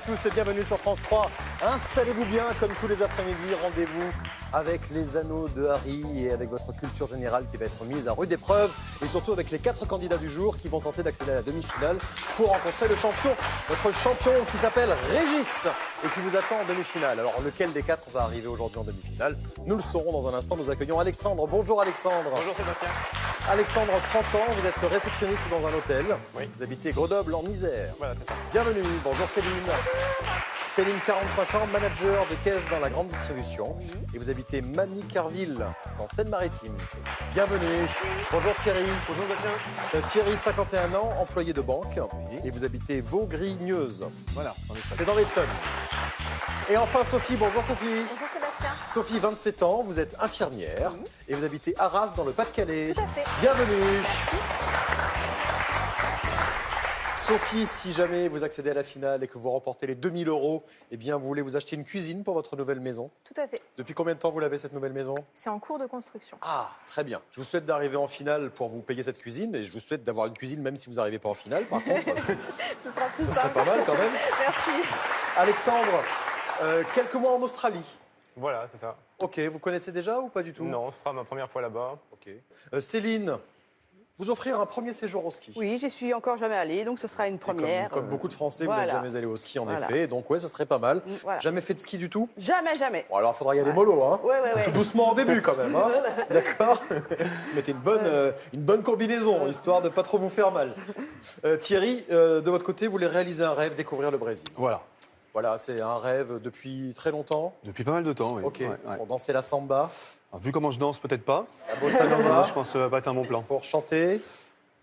tous et bienvenue sur France 3. Installez-vous bien, comme tous les après-midi, rendez-vous avec les anneaux de Harry et avec votre culture générale qui va être mise à rude épreuve et surtout avec les 4 candidats du jour qui vont tenter d'accéder à la demi-finale pour rencontrer le champion, notre champion qui s'appelle Régis et qui vous attend en demi-finale. Alors lequel des 4 va arriver aujourd'hui en demi-finale? Nous le saurons dans un instant. Nous accueillons Alexandre. Bonjour Alexandre. Bonjour Sébastien. Alexandre, 30 ans, vous êtes réceptionniste dans un hôtel. Oui. Vous habitez Grenoble en Isère. Voilà, c'est ça. Bienvenue. Bonjour Céline. Céline, 45 ans, manager de caisse dans la grande distribution. Et vous habitez Magny-Carville, c'est en Seine-Maritime. Bienvenue. Bonjour Thierry. Bonjour Sébastien. Thierry, 51 ans, employé de banque. Et vous habitez Vaugrigneuse. Voilà, C'est dans l'Essonne. Et enfin Sophie. Bonjour Sophie. Bonjour Sébastien. Sophie, 27 ans, vous êtes infirmière. Et vous habitez Arras dans le Pas-de-Calais. Tout à fait. Bienvenue. Merci. Sophie, si jamais vous accédez à la finale et que vous remportez les 2000 €, eh bien, vous voulez vous acheter une cuisine pour votre nouvelle maison. Tout à fait. Depuis combien de temps vous l'avez, cette nouvelle maison? C'est en cours de construction. Ah, très bien. Je vous souhaite d'arriver en finale pour vous payer cette cuisine et je vous souhaite d'avoir une cuisine même si vous n'arrivez pas en finale, par contre. Ce sera plus Ce serait simple. pas mal quand même. Merci. Alexandre, quelques mois en Australie. Voilà, c'est ça. Ok, vous connaissez déjà ou pas du tout? Non, ce sera ma première fois là-bas. Ok. Céline, vous offrir un premier séjour au ski. Oui, j'y suis encore jamais allée, donc ce sera une première. Comme beaucoup de Français, vous voilà. n'êtes jamais allé au ski en Voilà. effet, donc ouais, ce serait pas mal. Voilà. Jamais fait de ski du tout? Jamais, jamais. Bon, alors il faudra y aller mollo, hein. Ouais. Tout doucement en début quand même, hein. D'accord. Mettez une bonne combinaison, histoire de pas trop vous faire mal. Thierry, de votre côté, vous voulez réaliser un rêve, découvrir le Brésil. Voilà, Voilà, c'est un rêve depuis très longtemps. depuis pas mal de temps, oui. Ok, Ouais, ouais. pour danser la samba, Alors, vu comment je danse, peut-être pas. la bossa Moi, nova, je pense que ça va pas être un bon plan. pour chanter,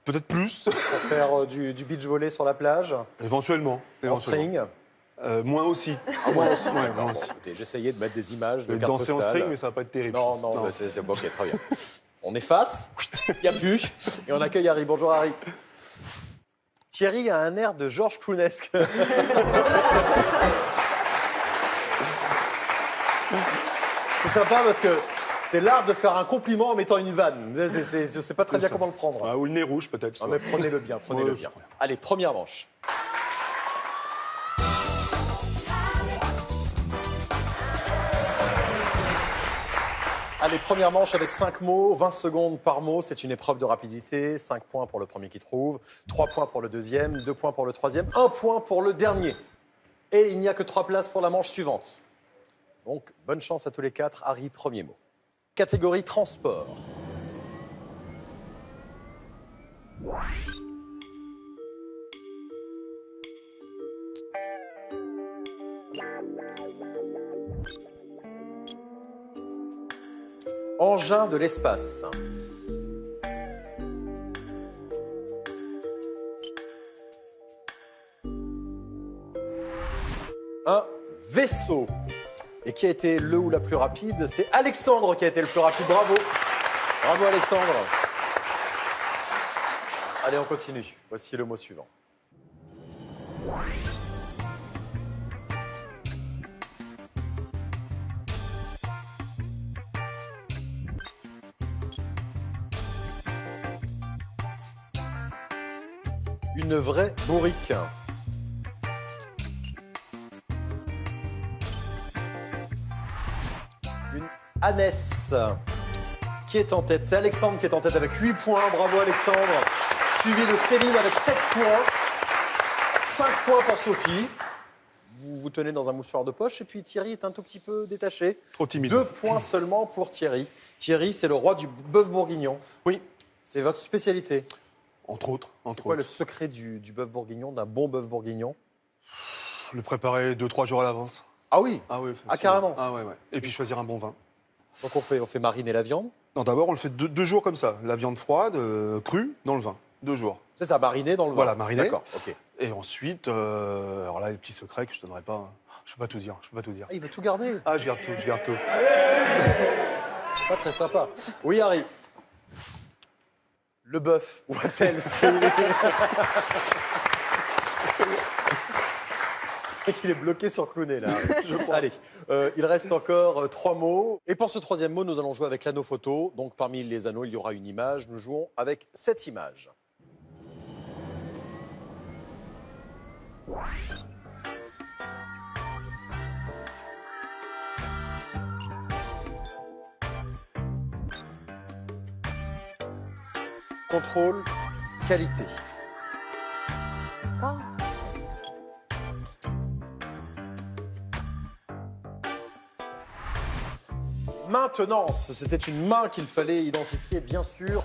Peut-être plus, pour faire du beach volley sur la plage, éventuellement. en string. Moins aussi. Moi aussi, Ouais, d'accord. moi Bon, aussi. écoutez, j'essayais de mettre des images de Je vais cartes danser en postales. string, mais ça va pas être terrible. Non, je pense. non, bah, c'est bon, ok, très bien. On efface, il n'y a plus, et on accueille Harry. Bonjour Harry. Thierry a un air de Georges Clounesque. C'est sympa parce que c'est l'art de faire un compliment en mettant une vanne. Je ne sais pas très bien ça. comment le prendre. Ah, ou le nez rouge, peut-être. Ah, mais prenez-le bien, prenez-le Ouais, bien. ouais. Allez, première manche. Allez, première manche avec 5 mots, 20 secondes par mot. C'est une épreuve de rapidité. 5 points pour le premier qui trouve, 3 points pour le deuxième, 2 points pour le troisième, 1 point pour le dernier. Et il n'y a que 3 places pour la manche suivante. Donc, bonne chance à tous les 4. Harry, premier mot. Catégorie transport. Engin de l'espace. Un vaisseau. Et qui a été le ou la plus rapide? C'est Alexandre qui a été le plus rapide. Bravo. Bravo Alexandre. Allez, on continue. Voici le mot suivant. Une vraie bourrique. Une ânesse. Qui est en tête? C'est Alexandre qui est en tête avec 8 points. Bravo Alexandre. Suivi de Céline avec 7 points. 5 points pour Sophie. Vous vous tenez dans un moussoir de poche. Et puis Thierry est un tout petit peu détaché. Trop timide. 2 points seulement pour Thierry. Thierry, c'est le roi du bœuf bourguignon. Oui, C'est votre spécialité. entre autres. C'est Entre quoi autres. le secret du bœuf bourguignon, d'un bon bœuf bourguignon? Le préparer 2-3 jours à l'avance. Ah oui. Ah oui, Ah, carrément. Ah ouais. Et puis choisir un bon vin. Donc on fait mariner la viande. Non, d'abord, on le fait 2 jours comme ça. La viande froide, crue, dans le vin. 2 jours. C'est ça, mariner dans le vin. Voilà, mariner. D'accord, ok. Et ensuite, alors là, les petits secrets que je donnerai pas. Je peux pas tout dire. Ah, il veut tout garder. Ah, je garde tout, je garde tout. Pas très sympa. Oui, Harry. Le bœuf. What else? Il est bloqué sur Clounet, là. Allez, il reste encore 3 mots. Et pour ce troisième mot, nous allons jouer avec l'anneau photo. Donc, parmi les anneaux, il y aura une image. Nous jouons avec 7 images. contrôle, qualité. Ah. Maintenance, c'était une main qu'il fallait identifier, bien sûr,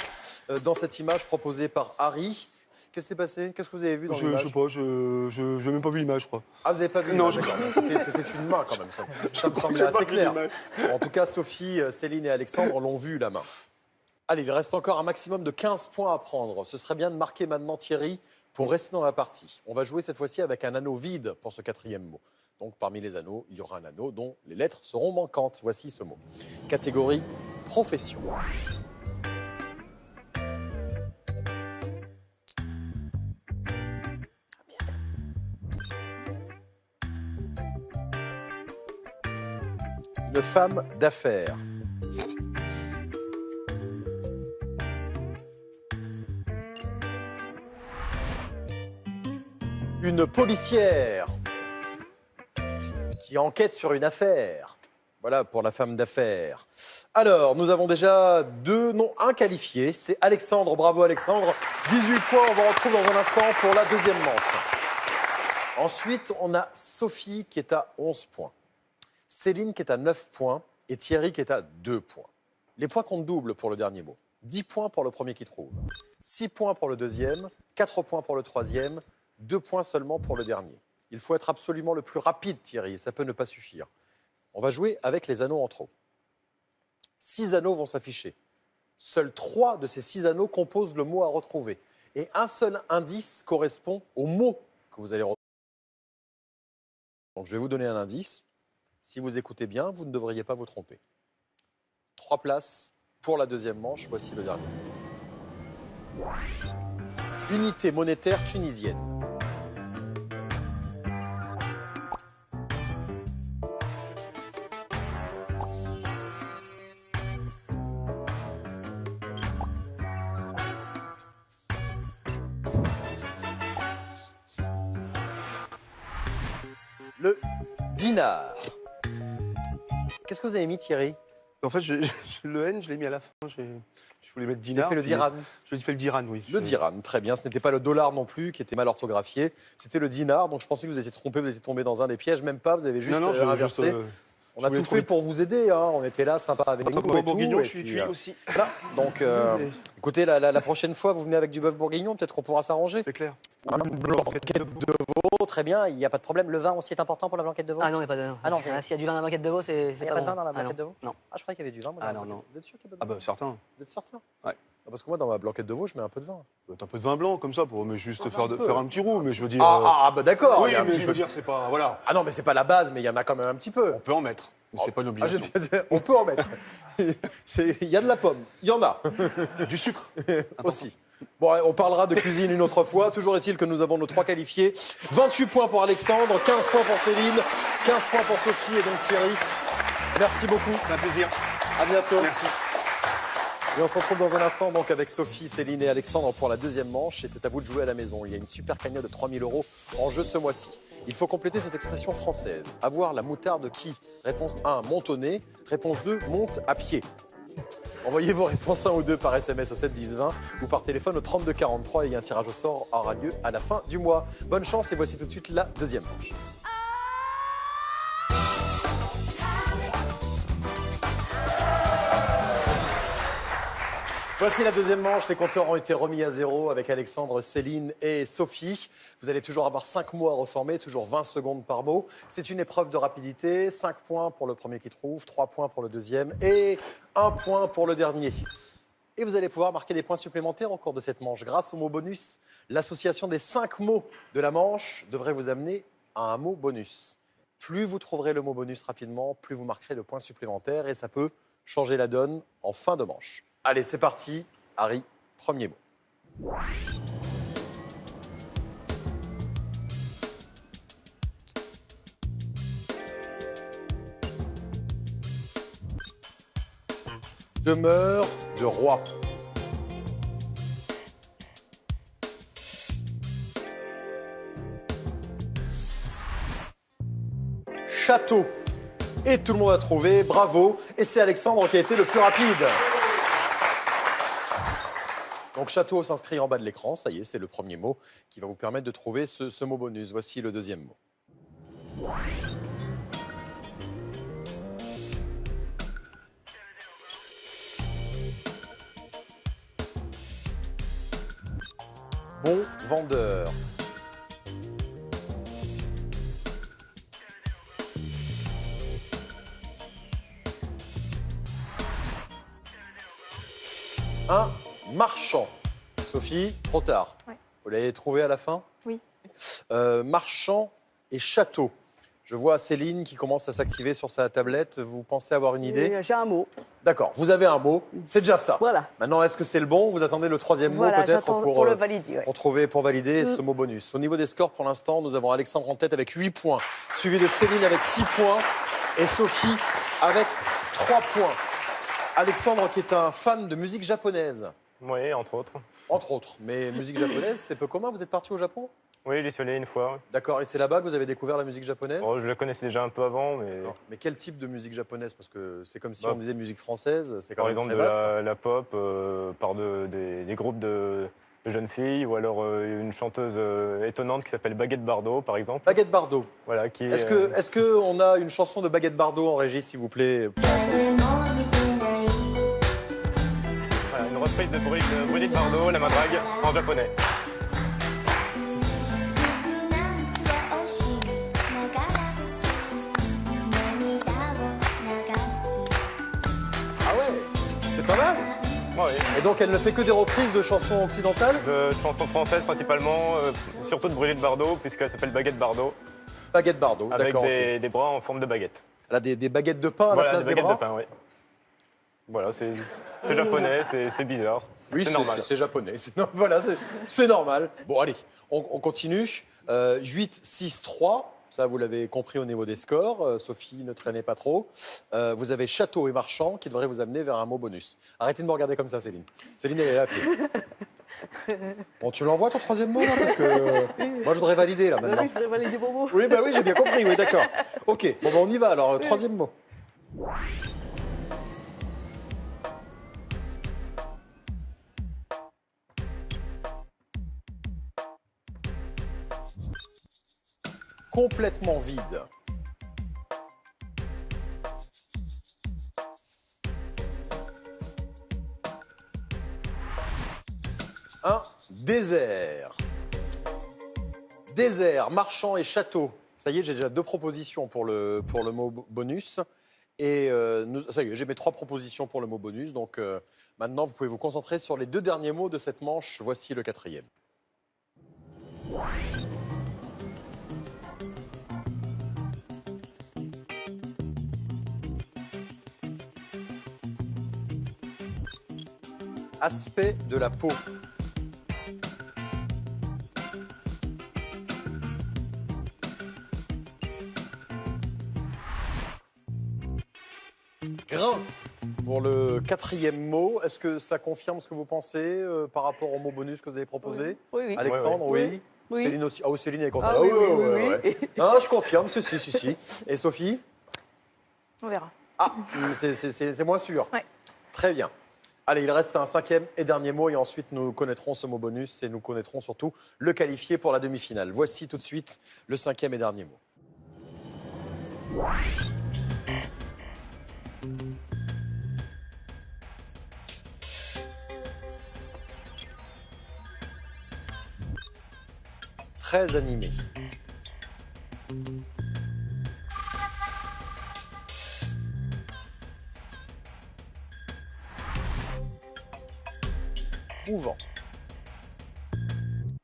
dans cette image proposée par Harry. Qu'est-ce qui s'est passé? Qu'est-ce que vous avez vu dans Je l'image? sais pas, je n'ai même pas vu l'image, je crois. Ah, vous n'avez pas vu Non, l'image, d'accord. C'était une main, quand même. Ça me semblait assez clair. En tout cas, Sophie, Céline et Alexandre l'ont vu, la main. Allez, il reste encore un maximum de 15 points à prendre. Ce serait bien de marquer maintenant Thierry pour rester dans la partie. On va jouer cette fois-ci avec un anneau vide pour ce quatrième mot. Donc, parmi les anneaux, il y aura un anneau dont les lettres seront manquantes. Voici ce mot. Catégorie profession. Une femme d'affaires. Une policière qui enquête sur une affaire. Voilà pour la femme d'affaires. Alors, nous avons déjà un qualifié. C'est Alexandre. Bravo Alexandre. 18 points, on vous retrouve dans un instant pour la deuxième manche. Ensuite, on a Sophie qui est à 11 points. Céline qui est à 9 points et Thierry qui est à 2 points. Les points comptent double pour le dernier mot. 10 points pour le premier qui trouve. 6 points pour le deuxième, 4 points pour le troisième, 2 points seulement pour le dernier. Il faut être absolument le plus rapide, Thierry, et ça peut ne pas suffire. On va jouer avec les anneaux en trop. 6 anneaux vont s'afficher. Seuls 3 de ces 6 anneaux composent le mot à retrouver. Et un seul indice correspond au mot que vous allez retrouver. Donc je vais vous donner un indice. Si vous écoutez bien, vous ne devriez pas vous tromper. 3 places pour la deuxième manche. Voici le dernier. Unité monétaire tunisienne. Le dinar. Qu'est-ce que vous avez mis, Thierry? En fait, le N, je l'ai mis à la fin. Je voulais mettre Vous avez dinar. fait le dirham. Je fait le dirham, oui. Le dirham, très bien. Ce n'était pas le dollar non plus, qui était mal orthographié. C'était le dinar. Donc je pensais que vous étiez trompé, vous étiez tombé dans un des pièges. Même pas, vous avez juste inversé. On a tout fait pour vous aider. Hein. On était là, sympa avec vous. Bœuf bourguignon, et je suis puis, cuit aussi. Voilà. Donc, écoutez, la prochaine fois, vous venez avec du bœuf bourguignon. Peut-être qu'on pourra s'arranger. C'est clair. Un blanquette de veau, très bien. Il n'y a pas de problème. Le vin aussi est important pour la blanquette de veau. Ah non, il n'y a pas de vin. Ah non, S'il y a du vin dans la blanquette de veau, c'est il n'y a pas pas de bon. vin dans la Ah blanquette de non. veau. Non. Ah, je croyais qu'il y avait du vin. Moi, Ah dans la non, blanquette. Vous êtes sûr qu'il y a pas Ah de vin? bah, certain. Vous êtes certain? Ouais. Parce que moi, dans ma blanquette de veau, je mets un peu de vin. Un peu de vin blanc, comme ça, pour mais juste faire un petit roux, mais je veux dire... Bah d'accord. oui, il y a un mais petit je peu. veux dire, c'est pas... Voilà. Ah non, mais c'est pas la base, mais il y en a quand même un petit peu. On peut en mettre, mais c'est pas une Ah, obligation. on peut en mettre. Il y a de la pomme. Il y en a. Du sucre. Aussi. Bon, on parlera de cuisine une autre fois. Toujours est-il que nous avons nos 3 qualifiés. 28 points pour Alexandre, 15 points pour Céline, 15 points pour Sophie et donc Thierry. Merci beaucoup. C'est un plaisir. À bientôt. Merci. Et on se retrouve dans un instant donc avec Sophie, Céline et Alexandre pour la deuxième manche. Et c'est à vous de jouer à la maison. Il y a une super cagnotte de 3 000 € en jeu ce mois-ci. Il faut compléter cette expression française. Avoir la moutarde qui? Réponse 1, monte au nez. Réponse 2, monte à pied. Envoyez vos réponses 1 ou 2 par SMS au 7 10 20 ou par téléphone au 32 43 et un tirage au sort aura lieu à la fin du mois. Bonne chance et voici tout de suite la deuxième manche. Voici la deuxième manche. Les compteurs ont été remis à zéro avec Alexandre, Céline et Sophie. Vous allez toujours avoir 5 mots à reformer, toujours 20 secondes par mot. C'est une épreuve de rapidité. 5 points pour le premier qui trouve, 3 points pour le deuxième et 1 point pour le dernier. Et vous allez pouvoir marquer des points supplémentaires au cours de cette manche. Grâce au mot bonus, l'association des 5 mots de la manche devrait vous amener à un mot bonus. Plus vous trouverez le mot bonus rapidement, plus vous marquerez de points supplémentaires et ça peut changer la donne en fin de manche. Allez, c'est parti. Harry, premier mot. Demeure de roi. Château. Et tout le monde a trouvé, bravo. Et c'est Alexandre qui a été le plus rapide. Donc château s'inscrit en bas de l'écran, ça y est, c'est le premier mot qui va vous permettre de trouver ce mot bonus. Voici le deuxième mot. Bon vendeur. Un marchand. Sophie, trop tard. Ouais. Vous l'avez trouvé à la fin? Oui. Marchand et château. Je vois Céline qui commence à s'activer sur sa tablette. Vous pensez avoir une idée? J'ai un mot. D'accord, vous avez un mot, c'est déjà ça. Voilà. Maintenant, est-ce que c'est le bon? Vous attendez le troisième mot Voilà, peut-être j'attends pour le valider. Ouais. pour valider ce mot bonus. Au niveau des scores, pour l'instant, nous avons Alexandre en tête avec 8 points, suivi de Céline avec 6 points et Sophie avec 3 points. Alexandre qui est un fan de musique japonaise, Oui, entre autres. entre autres. Mais musique japonaise, c'est peu commun, vous êtes parti au Japon? Oui, j'y suis allé une fois. D'accord, et c'est là-bas que vous avez découvert la musique japonaise? Oh, je la connaissais déjà un peu avant, mais D'accord. Mais quel type de musique japonaise? Parce que c'est comme si Bah, on disait musique française, c'est quand par même exemple très de vaste. la pop, par des groupes de jeunes filles, ou alors une chanteuse étonnante qui s'appelle Baguette Bardot, par exemple. Baguette Bardot. Voilà, qui est, Est-ce que on a une chanson de Baguette Bardot en régie, s'il vous plaît? voilà, une reprise de Brigitte Bardot, La Madrague, en japonais. Ah ouais, c'est pas mal. Oui. Et donc elle ne fait que des reprises de chansons occidentales? De chansons françaises principalement, surtout de Brigitte Bardot, puisqu'elle s'appelle Baguette Bardot, Baguette Bardot, avec d'accord. Ok. des bras en forme de baguette. Elle a des baguettes de pain à la Voilà, place des des baguettes bras? de pain, oui. Voilà, c'est japonais, c'est bizarre. Oui, c'est normal. c'est japonais. Voilà, c'est normal. Bon, allez, on continue. 8, 6, 3. Ça, vous l'avez compris au niveau des scores. Sophie, ne traînez pas trop. Vous avez château et marchand qui devrait vous amener vers un mot bonus. Arrêtez de me regarder comme ça, Céline. Céline, elle est là. Bon, tu l'envoies ton troisième mot, là, parce que moi, je voudrais valider, là, maintenant. Oui, je voudrais valider mon mot. Oui, bah oui, j'ai bien compris, oui, d'accord. Ok, bon, bah, on y va, alors, troisième mot. Complètement vide. Un désert. Désert, marchand et château. Ça y est, j'ai déjà 2 propositions pour le mot bonus. Et ça y est, j'ai mes 3 propositions pour le mot bonus. Donc maintenant, vous pouvez vous concentrer sur les 2 derniers mots de cette manche. Voici le 4e. Aspect de la peau. Grain pour le 4e mot. Est-ce que ça confirme ce que vous pensez par rapport au mot bonus que vous avez proposé? Oui, oui. Alexandre, Oui, oui. oui. Céline aussi. Ah, Céline est contente. Ah oui, oui, oui. Ah, je confirme, si. Et Sophie? On verra. Ah, c'est moins sûr. Ouais. Très bien. Allez, il reste un 5e et dernier mot et ensuite nous connaîtrons ce mot bonus et nous connaîtrons surtout le qualifié pour la demi-finale. Voici tout de suite le 5e et dernier mot. Très animé. Mouvant.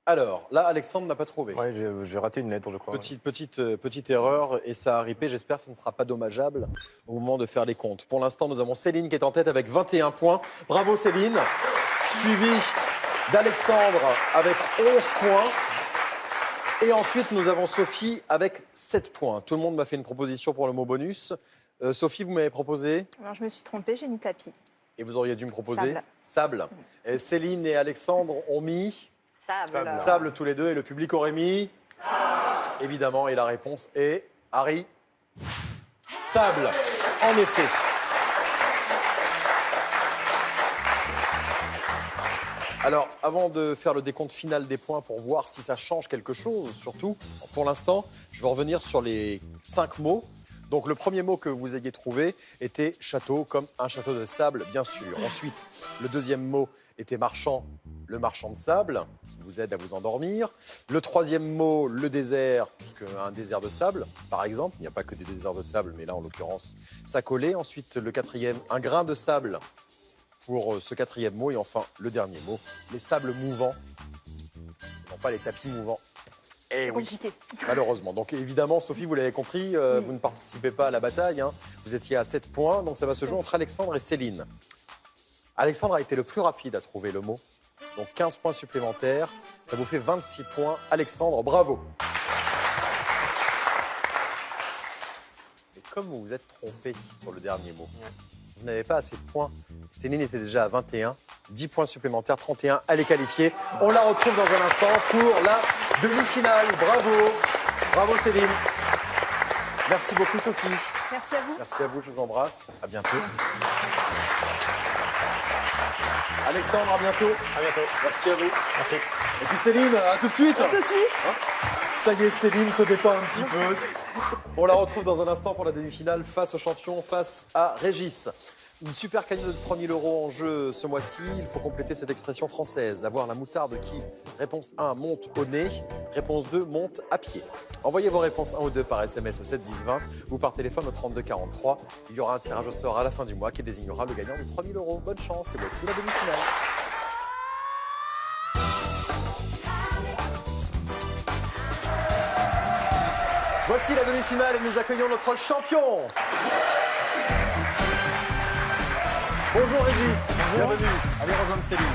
Alors, là, Alexandre n'a pas trouvé. Ouais, j'ai raté une lettre, je crois. Petite erreur, et ça a ripé. J'espère que ce ne sera pas dommageable au moment de faire les comptes. Pour l'instant, nous avons Céline qui est en tête avec 21 points. Bravo Céline. Suivi d'Alexandre avec 11 points. Et ensuite, nous avons Sophie avec 7 points. Tout le monde m'a fait une proposition pour le mot bonus. Sophie, vous m'avez proposé? Alors, je me suis trompée, j'ai mis tapis. Et vous auriez dû me proposer? Sable. Sable. Et Céline et Alexandre ont mis Sable. sable tous les deux. Et le public aurait mis évidemment. Et la réponse est Harry. Sable. En effet. Alors, avant de faire le décompte final des points pour voir si ça change quelque chose, surtout, pour l'instant, je vais revenir sur les 5 mots. Donc, le premier mot que vous ayez trouvé était château, comme un château de sable, bien sûr. Ensuite, le deuxième mot était marchand, le marchand de sable, qui vous aide à vous endormir. Le troisième mot, le désert, puisqu'un désert de sable, par exemple. Il n'y a pas que des déserts de sable, mais là, en l'occurrence, ça collait. Ensuite, le quatrième, un grain de sable, pour ce quatrième mot. Et enfin, le dernier mot, les sables mouvants. Non, pas les tapis mouvants. Eh oui, Compliqué. malheureusement. Donc évidemment, Sophie, vous l'avez compris, vous ne participez pas à la bataille. Hein. Vous étiez à 7 points, donc ça va se jouer entre Alexandre et Céline. Alexandre a été le plus rapide à trouver le mot. Donc 15 points supplémentaires. Ça vous fait 26 points. Alexandre, bravo. Et comme vous vous êtes trompé sur le dernier mot, vous n'avez pas assez de points. Céline était déjà à 21. 10 points supplémentaires, 31. Elle est qualifiée. On la retrouve dans un instant pour la demi-finale. Bravo. Bravo Céline. Merci beaucoup Sophie. Merci à vous. Merci à vous, je vous embrasse. À bientôt. Alexandre, à bientôt. À bientôt. Merci à vous. Merci. Et puis Céline, à tout de suite. Tout de suite. Ça y est, Céline se détend un petit peu. On la retrouve dans un instant pour la demi-finale face au champion, face à Régis. Une super cagnotte de 3 000 € en jeu ce mois-ci. Il faut compléter cette expression française. Avoir la moutarde qui, réponse 1, monte au nez. Réponse 2, monte à pied. Envoyez vos réponses 1 ou 2 par SMS au 7 10 20 ou par téléphone au 32 43. Il y aura un tirage au sort à la fin du mois qui désignera le gagnant de 3 000 €. Bonne chance et voici la demi-finale. Voici la demi-finale et nous accueillons notre champion. Bonjour Régis, bienvenue. Allez rejoindre Céline.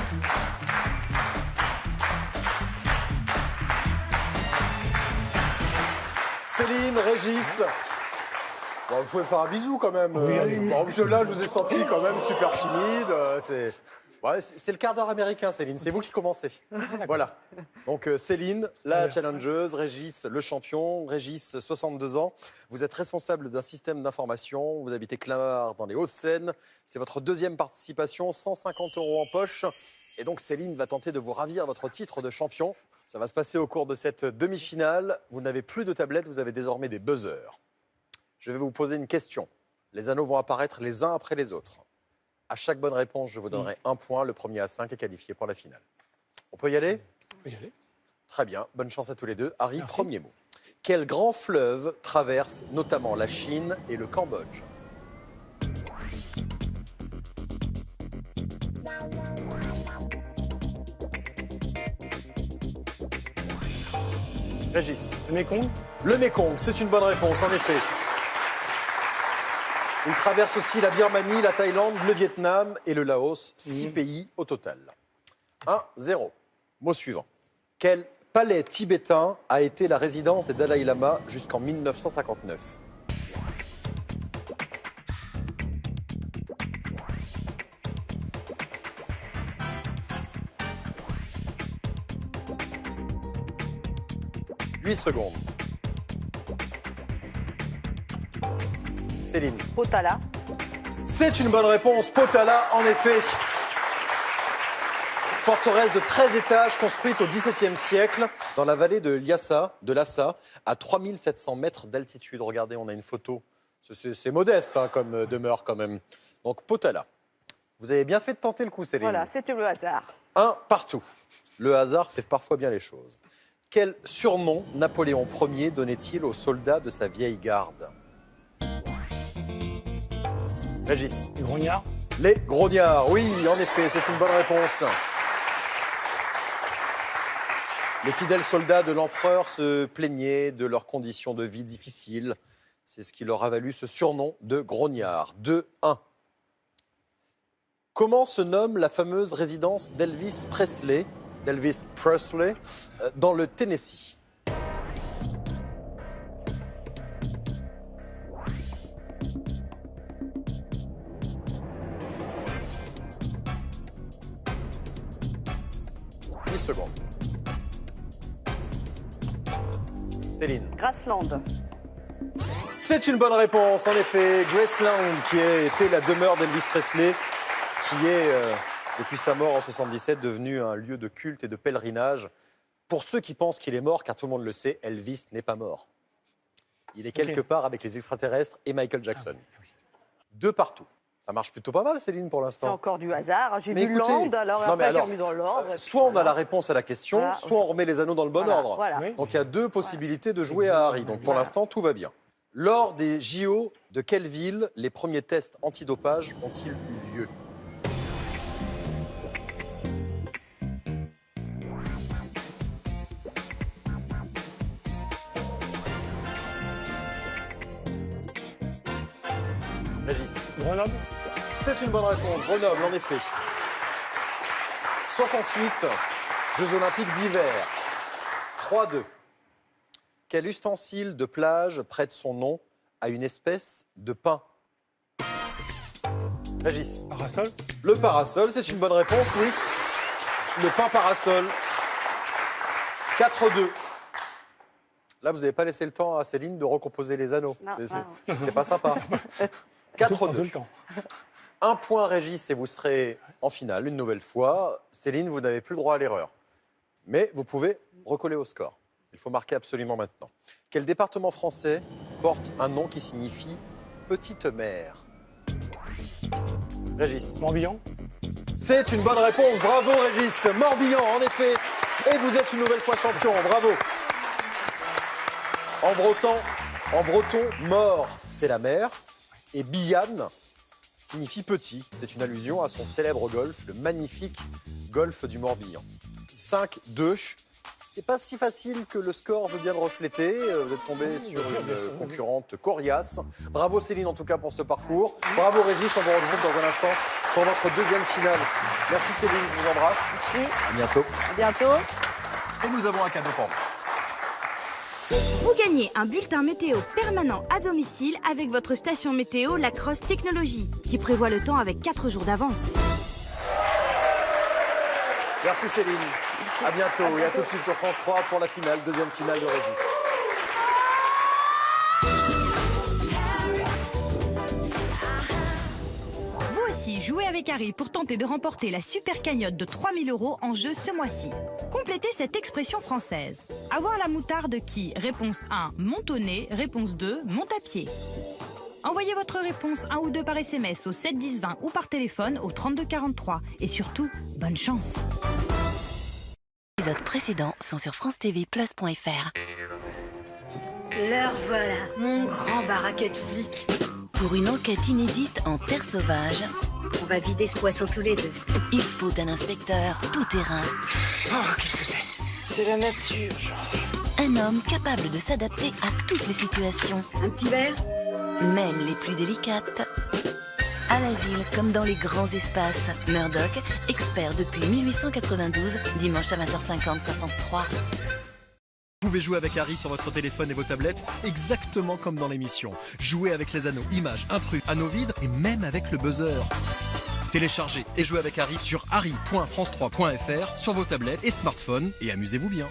Céline, Régis. Bon, vous pouvez faire un bisou quand même. Bon, parce que là, je vous ai senti quand même super timide. C'est le quart d'heure américain, Céline. C'est vous qui commencez. Voilà. Donc, Céline, la challengeuse, Régis, le champion. Régis, 62 ans. Vous êtes responsable d'un système d'information. Vous habitez Clamart dans les Hauts-de-Seine. C'est votre deuxième participation, 150 € en poche. Et donc, Céline va tenter de vous ravir votre titre de champion. Ça va se passer au cours de cette demi-finale. Vous n'avez plus de tablette, vous avez désormais des buzzers. Je vais vous poser une question. Les anneaux vont apparaître les uns après les autres. À chaque bonne réponse, je vous donnerai un point. Le premier à 5 est qualifié pour la finale. On peut y aller? On peut y aller. Très bien. Bonne chance à tous les deux. Harry, Merci. premier mot. Quel grand fleuve traverse notamment la Chine et le Cambodge? Régis. Le Mékong. Le Mékong, c'est une bonne réponse, en effet. Il traverse aussi la Birmanie, la Thaïlande, le Vietnam et le Laos. 6 pays au total. 1-0. Mot suivant. Quel palais tibétain a été la résidence des Dalai Lama jusqu'en 1959? « 8 secondes. Céline. Potala. C'est une bonne réponse. Potala, en effet. Forteresse de 13 étages construite au XVIIe siècle dans la vallée de Lhasa, à 3700 mètres d'altitude. Regardez, on a une photo. C'est modeste hein, comme demeure quand même. Donc Potala. Vous avez bien fait de tenter le coup, Céline. Voilà, c'était le hasard. 1 partout. Le hasard fait parfois bien les choses. Quel surnom Napoléon Ier donnait-il aux soldats de sa vieille garde? Régis. Les grognards. Les grognards, oui, en effet, c'est une bonne réponse. Les fidèles soldats de l'empereur se plaignaient de leurs conditions de vie difficiles. C'est ce qui leur a valu ce surnom de grognards. 2-1. Comment se nomme la fameuse résidence d'Elvis Presley, dans le Tennessee? Secondes. Céline. Graceland. C'est une bonne réponse, en effet. Graceland, qui était la demeure d'Elvis Presley, qui est Depuis sa mort en 77, devenu un lieu de culte et de pèlerinage. Pour ceux qui pensent qu'il est mort, car tout le monde le sait, Elvis n'est pas mort. Il est quelque part avec les extraterrestres et Michael Jackson. Deux partout. Ça marche plutôt pas mal, Céline, pour l'instant. C'est encore du hasard. J'ai vu écoutez, l'ordre, alors après j'ai remis dans l'ordre. Soit on a la réponse à la question, Voilà, soit on remet les anneaux dans le bon ordre. Voilà. Oui. Donc il y a deux possibilités de jouer à Harry. Donc pour l'instant, tout va bien. Lors des JO de quelle ville les premiers tests antidopage ont-ils eu lieu? Régis. Grenoble. C'est une bonne réponse. Grenoble, en effet. 68, Jeux Olympiques d'hiver. 3-2. Quel ustensile de plage prête son nom à une espèce de pin? Régis. Parasol. Le parasol, c'est une bonne réponse, oui. Le pin parasol. 4-2. Là, vous n'avez pas laissé le temps à Céline de recomposer les anneaux. Non, C'est pas sympa. 4-2. Tout le temps. Un point Régis et vous serez en finale une nouvelle fois. Céline, vous n'avez plus le droit à l'erreur. Mais vous pouvez recoller au score. Il faut marquer absolument maintenant. Quel département français porte un nom qui signifie petite mer? Régis. Morbihan. C'est une bonne réponse. Bravo Régis. Morbihan, en effet. Et vous êtes une nouvelle fois champion. Bravo. En breton, mort, c'est la mer. Et Bihan signifie petit. C'est une allusion à son célèbre golfe, le magnifique golfe du Morbihan. 5-2. C'était pas si facile que le score veut bien le refléter. Vous êtes tombé sur une concurrente coriace. Bravo Céline en tout cas pour ce parcours. Bravo Régis, on vous retrouve dans un instant pour notre deuxième finale. Merci Céline, je vous embrasse. Merci. À bientôt. À bientôt. Et nous avons un cadeau pour vous. Vous gagnez un bulletin météo permanent à domicile avec votre station météo La Crosse Technologie, qui prévoit le temps avec 4 jours d'avance. Merci Céline. Merci. À bientôt. Et à tout de suite sur France 3 pour la finale, deuxième finale de Régis. Vous aussi, jouez avec Harry pour tenter de remporter la super cagnotte de 3 000 € en jeu ce mois-ci. Complétez cette expression française. Avoir la moutarde qui, réponse 1, monte au nez, réponse 2, monte à pied. Envoyez votre réponse 1 ou 2 par SMS au 7 10 20 ou par téléphone au 32 43. Et surtout, bonne chance. Les épisodes précédents sont sur francetv+.fr. Leur voilà, mon grand baraquet de flics. Pour une enquête inédite en terre sauvage, On va vider ce poisson tous les deux. il faut un inspecteur tout-terrain. Oh, qu'est-ce que c'est? C'est la nature, genre. Un homme capable de s'adapter à toutes les situations, Un petit verre? même les plus délicates. À la ville comme dans les grands espaces, Murdoch, expert depuis 1892, dimanche à 20h50 sur France 3. Vous pouvez jouer avec Harry sur votre téléphone et vos tablettes, exactement comme dans l'émission. Jouez avec les anneaux, images, intrus, anneaux vides et même avec le buzzer. Téléchargez et jouez avec Harry sur harry.france3.fr sur vos tablettes et smartphones et amusez-vous bien.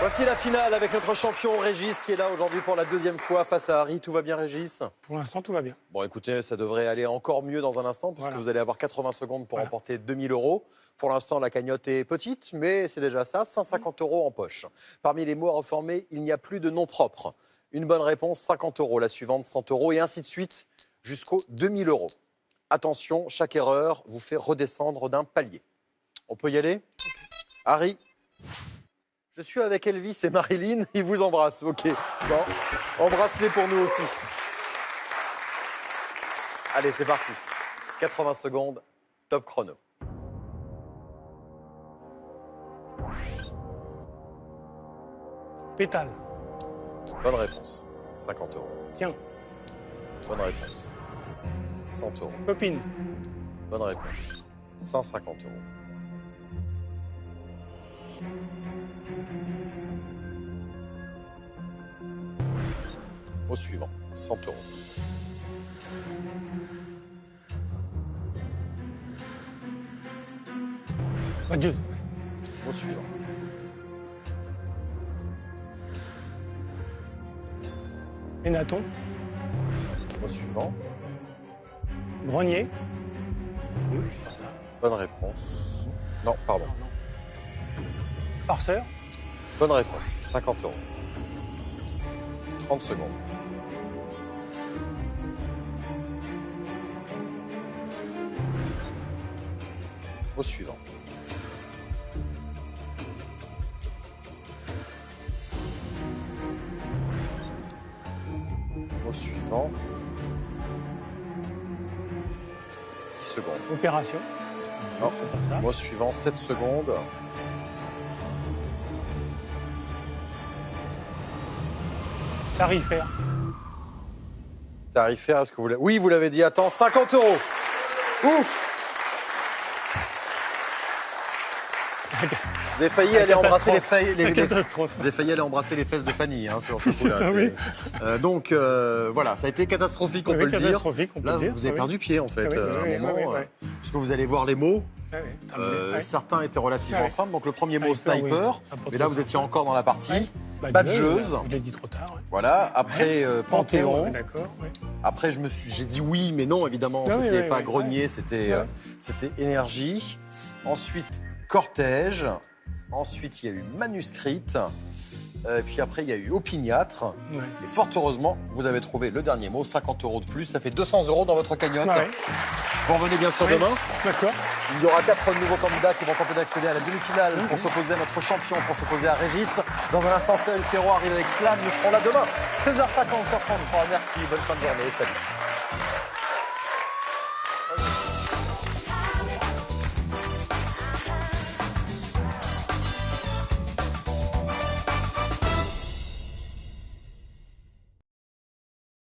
Voici la finale avec notre champion Régis qui est là aujourd'hui pour la deuxième fois face à Harry. Tout va bien Régis? Pour l'instant, tout va bien. Bon écoutez, ça devrait aller encore mieux dans un instant puisque Voilà. vous allez avoir 80 secondes pour Voilà. remporter 2 000 €. Pour l'instant, la cagnotte est petite, mais c'est déjà ça, 150 € en poche. Parmi les mots à reformer, il n'y a plus de nom propre. Une bonne réponse, 50 €. La suivante, 100 € et ainsi de suite jusqu'aux 2 000 €. Attention, chaque erreur vous fait redescendre d'un palier. On peut y aller? Harry? Je suis avec Elvis et Marilyn, ils vous embrassent. Ok, bon, embrasse-les pour nous aussi. Allez, c'est parti. 80 secondes, top chrono. Pétale. Bonne réponse, 50 €. Tiens. Bonne réponse, 100 €. Copine. Bonne réponse, 150 €. Au suivant, 100 €. Adieu. Au suivant. Ménaton. Mot suivant. Grenier. Oui, c'est pas ça. Bonne réponse. Non, pardon. Farceur. Bonne réponse. 50 €. 30 secondes. Au suivant. Au suivant. 10 secondes. Opération. Non, c'est pas ça. Mot suivant, 7 secondes. Tarifaire. Tarifaire, est-ce que vous l'avez... Oui, vous l'avez dit, attends, 50 €. Ouf! Vous avez failli aller embrasser les catastrophe. Vous avez failli aller embrasser les fesses de Fanny sur ce C'est coup-là. ça, oui. Donc voilà, ça a été catastrophique, on peut le dire. Catastrophique, on peut Là, le dire. vous avez perdu pied en fait, Oui, à un moment, parce que vous allez voir les mots. Certains étaient relativement simples. Donc le premier mot, sniper. Mais là, vous étiez encore dans la partie badgeuse. Je l'ai dit trop tard. Voilà. Après, Panthéon. D'accord. Après, j'ai dit oui, mais non, évidemment, c'était pas grenier, c'était énergie. Ensuite, cortège. Ensuite, il y a eu manuscrite. Et puis après, il y a eu opiniâtre. Et fort heureusement, vous avez trouvé le dernier mot, 50 € de plus. Ça fait 200 € dans votre cagnotte. Vous revenez bien sûr demain. D'accord. Il y aura 4 nouveaux candidats qui vont tenter d'accéder à la demi-finale pour s'opposer à notre champion, pour s'opposer à Régis. Dans un instant, Cyril Ferro arrive avec Slam. Nous serons là demain, 16h50 sur France 3. Merci, bonne fin de journée. Salut.